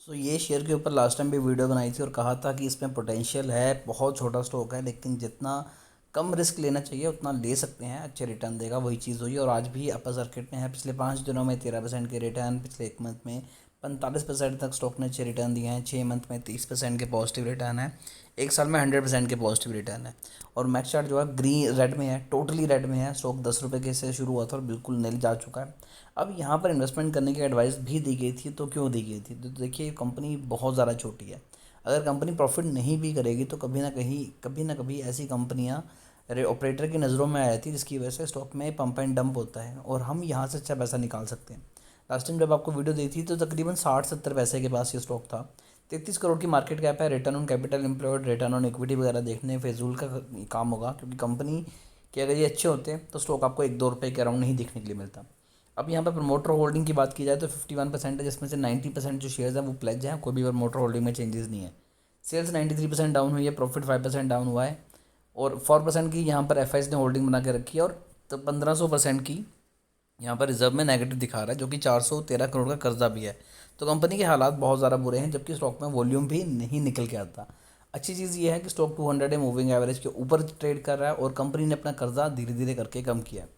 तो ये शेयर के ऊपर लास्ट टाइम भी वीडियो बनाई थी और कहा था कि इसमें पोटेंशियल है, बहुत छोटा स्टॉक है, लेकिन जितना कम रिस्क लेना चाहिए उतना ले सकते हैं, अच्छे रिटर्न देगा, वही चीज़ हुई। और आज भी अपर सर्किट में है। पिछले 5 दिनों में 13% के रिटर्न, पिछले एक मंथ में 45% तक स्टॉक ने अच्छे रिटर्न दिए हैं, 6 मंथ में 30% के पॉजिटिव रिटर्न है, एक साल में 100% के पॉजिटिव रिटर्न है। और मैक्स चार्ट जो है ग्रीन रेड में है, टोटली रेड में है। स्टॉक 10 रुपये के से शुरू हुआ था और बिल्कुल नील जा चुका है। अब यहाँ पर इन्वेस्टमेंट करने की एडवाइस भी दी गई थी, तो क्यों दी गई थी? तो देखिए, कंपनी बहुत ज़्यादा छोटी है। अगर कंपनी प्रॉफिट नहीं भी करेगी तो कभी ना कभी ऐसी कंपनियाँ ऑपरेटर की नज़रों में आ जाती है, जिसकी वजह से स्टॉक में पंप एंड डंप होता है और हम यहाँ से अच्छा पैसा निकाल सकते हैं। लास्ट टाइम जब आपको वीडियो दी थी तो तकरीबन 60-70 पैसे के पास ये स्टॉक था। 33 करोड़ की मार्केट कैप है। Return on capital employed, return on equity वगैरह देखने फिजूल का काम होगा, क्योंकि कंपनी के अगर ये अच्छे होते हैं तो स्टॉक आपको 1-2 रुपये के अराउंड नहीं दिखने के लिए मिलता। अब यहाँ पर प्रमोटर होल्डिंग की बात की जाए तो 51% है, जिसमें से 90% जो शेयर्स हैं वो प्लेज हैं, कोई भी प्रमोटर होल्डिंग में चेंजेस नहीं है। सेल्स 93% डाउन हुई है, प्रॉफिट 5% डाउन हुआ है और 4% की यहाँ पर एफ ने होल्डिंग बना के रखी है और तो 1500% की यहाँ पर रिजर्व में नेगेटिव दिखा रहा है, जो कि 413 करोड़ का कर्जा भी है। तो कंपनी के हालात बहुत ज़्यादा बुरे हैं, जबकि स्टॉक में वॉल्यूम भी नहीं निकल के आता। अच्छी चीज़ ये है कि स्टॉक 200 डे मूविंग एवरेज के ऊपर ट्रेड कर रहा है और कंपनी ने अपना कर्जा धीरे धीरे करके कम किया है।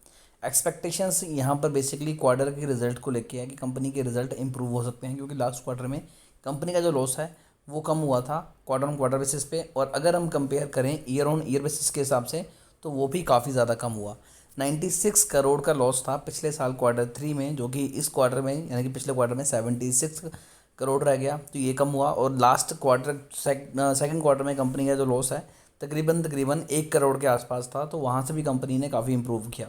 एक्सपेक्टेशंस यहाँ पर बेसिकली क्वार्टर के रिजल्ट को लेके है कि कंपनी के रिजल्ट इंप्रूव हो सकते हैं, क्योंकि लास्ट क्वार्टर में कंपनी का जो लॉस है वो कम हुआ था क्वार्टर ऑन क्वार्टर बेसिस पे, और अगर हम कंपेयर करें ईयर ऑन ईयर बेसिस के हिसाब से तो वो भी काफ़ी ज़्यादा कम हुआ। 96 करोड़ का लॉस था पिछले साल क्वार्टर 3 में, जो कि इस क्वार्टर में यानी कि पिछले क्वार्टर में 76 करोड़ रह गया, तो ये कम हुआ। और लास्ट क्वार्टर सेकंड क्वार्टर में कंपनी का जो लॉस है तकरीबन 1 करोड़ के आसपास था, तो वहाँ से भी कंपनी ने काफ़ी इंप्रूव किया।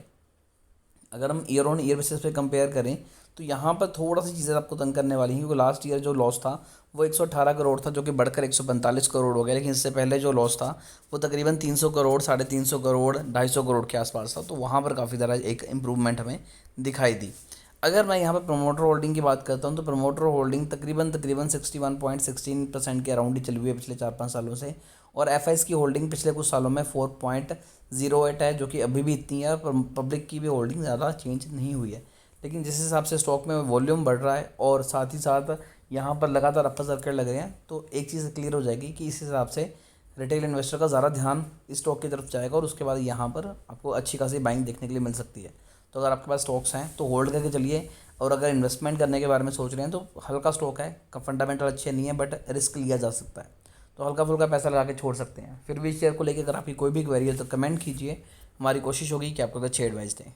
अगर हम ईयर ऑन ईयर बेसिस पे कंपेयर करें तो यहाँ पर थोड़ा सी चीज़ें आपको तंग करने वाली हैं, क्योंकि लास्ट ईयर जो लॉस था वो 118 करोड़ था, जो कि बढ़कर 145 करोड़ हो गया। लेकिन इससे पहले जो लॉस था वो तकरीबन 300 करोड़, 350 करोड़, 250 करोड़ के आसपास था, तो वहाँ पर काफ़ी ज़्यादा एक इम्प्रूवमेंट हमें दिखाई दी। अगर मैं यहाँ पर प्रमोटर होल्डिंग की बात करता हूँ तो प्रमोटर होल्डिंग तकरीबन 61.16% के अराउंड ही चली हुई है पिछले 4-5 सालों से। और एफ की होल्डिंग पिछले कुछ सालों में 4.08 है, जो कि अभी भी इतनी है। और पब्लिक की भी होल्डिंग ज़्यादा चेंज नहीं हुई है। लेकिन जिस हिसाब से स्टॉक में वॉल्यूम बढ़ रहा है और साथ ही साथ यहाँ पर लगातार अपर सर्किट लग रहे हैं, तो एक चीज़ क्लियर हो जाएगी कि इस हिसाब से रिटेल इन्वेस्टर का ज़्यादा ध्यान इस स्टॉक की तरफ जाएगा और उसके बाद यहाँ पर आपको अच्छी खासी बाइंग देखने के लिए मिल सकती है। तो अगर आपके पास स्टॉक्स हैं तो होल्ड करके चलिए, और अगर इन्वेस्टमेंट करने के बारे में सोच रहे हैं तो हल्का स्टॉक है, फंडामेंटल अच्छे नहीं है, बट रिस्क लिया जा सकता है, तो हल्का फुल्का पैसा लगा के छोड़ सकते हैं। फिर भी शेयर को लेकर अगर आपकी कोई भी क्वेरी है तो कमेंट कीजिए, हमारी कोशिश होगी कि आपको अच्छी एडवाइस दें।